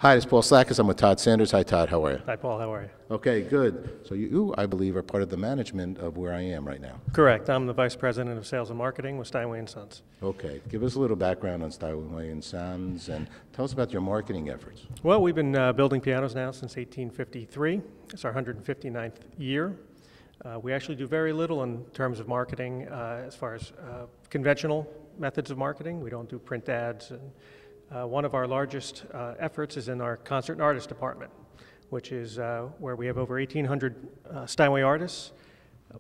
Hi, this is Paul Slackus. I'm with Todd Sanders. Hi, Todd. How are you? Hi, Paul. How are you? Okay, good. So you, I believe, are part of the management of where I am right now. Correct. I'm the Vice President of Sales and Marketing with Steinway & Sons. Okay. Give us a little background on Steinway & Sons and tell us about your marketing efforts. Well, we've been building pianos now since 1853. It's our 159th year. We actually do very little in terms of marketing as far as conventional methods of marketing. We don't do print ads. And one of our largest efforts is in our concert and artist department, which is where we have over 1,800 Steinway artists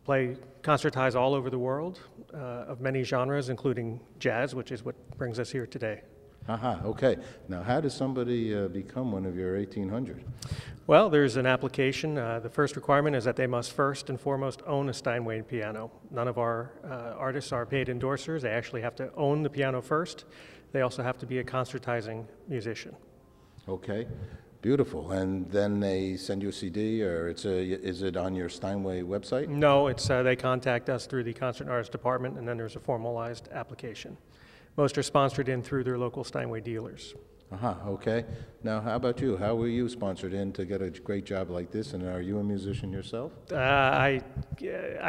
play concertize all over the world of many genres, including jazz, which is what brings us here today. Okay. Now, how does somebody become one of your 1,800? Well, there's an application. The first requirement is that they must first and foremost own a Steinway piano. None of our artists are paid endorsers. They actually have to own the piano first. They also have to be a concertizing musician. Okay. Beautiful. And then they send you a CD, or is it on your Steinway website? No, it's they contact us through the concert and artist department, and then there's a formalized application. Most are sponsored in through their local Steinway dealers. Okay. Now, how about you? How were you sponsored in to get a great job like this, and are you a musician yourself? I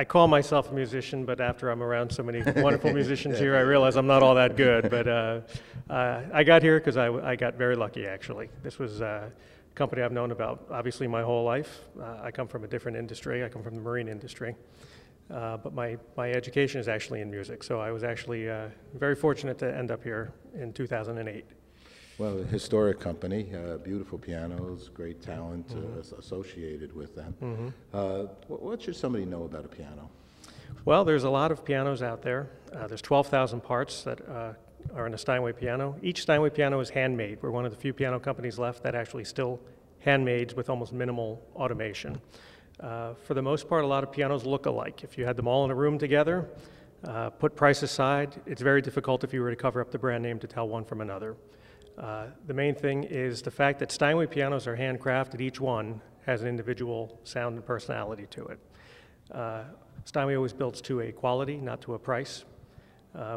call myself a musician, but after I'm around so many wonderful musicians here, I realize I'm not all that good. But I got here because I got very lucky, actually. This was a company I've known about, obviously, my whole life. I come from a different industry. I come from the marine industry. But my education is actually in music, so I was actually very fortunate to end up here in 2008. Well, a historic company, beautiful pianos, great talent associated with them. What should somebody know about a piano? Well, there's a lot of pianos out there. There's 12,000 parts that are in a Steinway piano. Each Steinway piano is handmade. We're one of the few piano companies left that actually still handmade with almost minimal automation. For the most part, a lot of pianos look alike. If you had them all in a room together, put price aside, it's very difficult if you were to cover up the brand name to tell one from another. The main thing is the fact that Steinway pianos are handcrafted. Each one has an individual sound and personality to it. Steinway always builds to a quality, not to a price.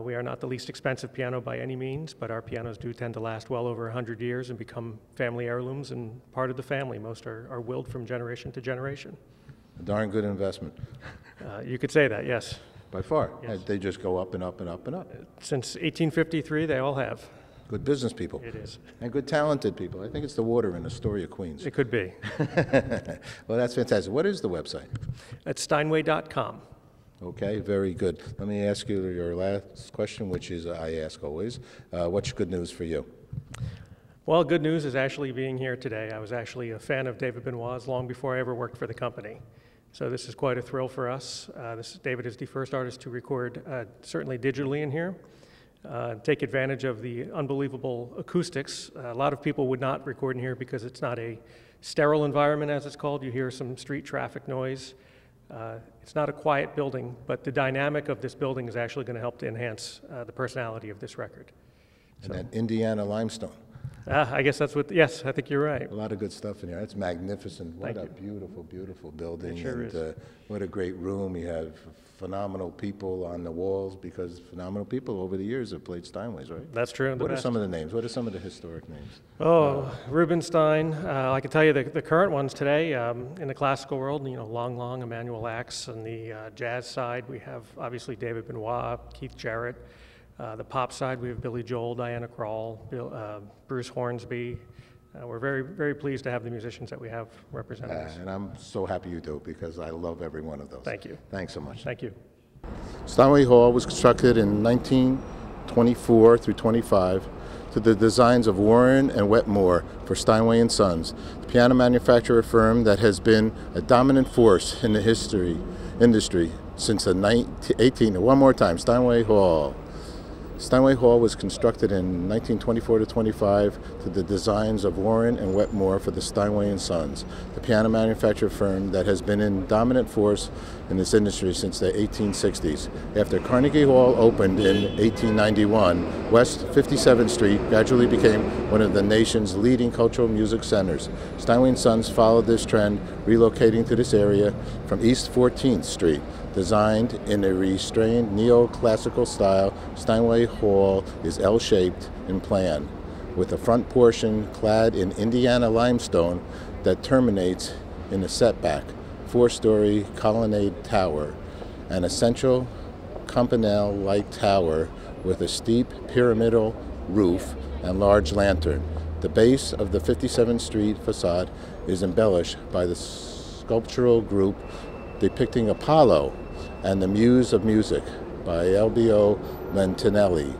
We are not the least expensive piano by any means, but our pianos do tend to last well over 100 years and become family heirlooms and part of the family. Most are willed from generation to generation. A darn good investment. You could say that, yes. By far. Yes. They just go up and up and up and up. Since 1853, they all have. Good business people. It is. And good talented people. I think it's the water in Astoria, Queens. It could be. Well, that's fantastic. What is the website? At steinway.com. Okay, very good. Let me ask you your last question, which is I ask always. What's good news for you? Well, good news is actually being here today. I was actually a fan of David Benoit's long before I ever worked for the company. So this is quite a thrill for us. David is the first artist to record certainly digitally in here. Take advantage of the unbelievable acoustics. A lot of people would not record in here because it's not a sterile environment, as it's called. You hear some street traffic noise. It's not a quiet building, but the dynamic of this building is actually going to help to enhance the personality of this record. And that Indiana limestone. I guess that's what, yes, I think you're right. A lot of good stuff in here. That's magnificent. What Thank a beautiful, beautiful building. It sure and is. What a great room. You have phenomenal people on the walls because phenomenal people over the years have played Steinways, right? That's true. What are some of the names? What are some of the historic names? Oh, Rubinstein. I can tell you the current ones today in the classical world, you know, Long Long, Emanuel Ax. On the jazz side, we have obviously David Benoit, Keith Jarrett. The pop side, we have Billy Joel, Diana Krall, Bruce Hornsby. We're very, very pleased to have the musicians that we have representing us. And I'm so happy you do because I love every one of those. Thank you. Thanks so much. Thank you. Steinway Hall was constructed in 1924 through 25 to the designs of Warren and Wetmore for Steinway & Sons, the piano manufacturer firm that has been a dominant force in the industry since the one more time, Steinway Hall. Steinway Hall was constructed in 1924 to 25 to the designs of Warren and Wetmore for the Steinway & Sons, the piano manufacturer firm that has been in dominant force in this industry since the 1860s. After Carnegie Hall opened in 1891, West 57th Street gradually became one of the nation's leading cultural music centers. Steinway & Sons followed this trend, relocating to this area from East 14th Street. Designed in a restrained neoclassical style, Steinway Hall is L-shaped in plan, with a front portion clad in Indiana limestone that terminates in a setback, 4-story colonnade tower, and a central campanile-like tower with a steep pyramidal roof and large lantern. The base of the 57th Street facade is embellished by the sculptural group depicting Apollo and the Muse of Music by Albio Mantinelli.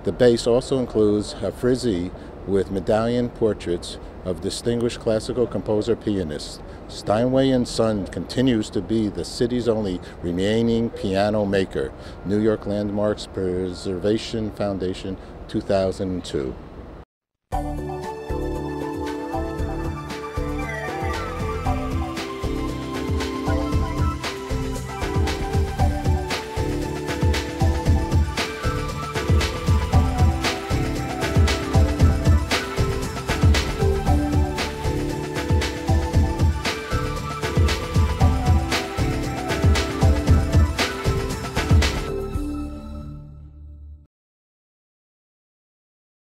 The base also includes a frieze with medallion portraits of distinguished classical composer pianist. Steinway & Son continues to be the city's only remaining piano maker. New York Landmarks Preservation Foundation, 2002.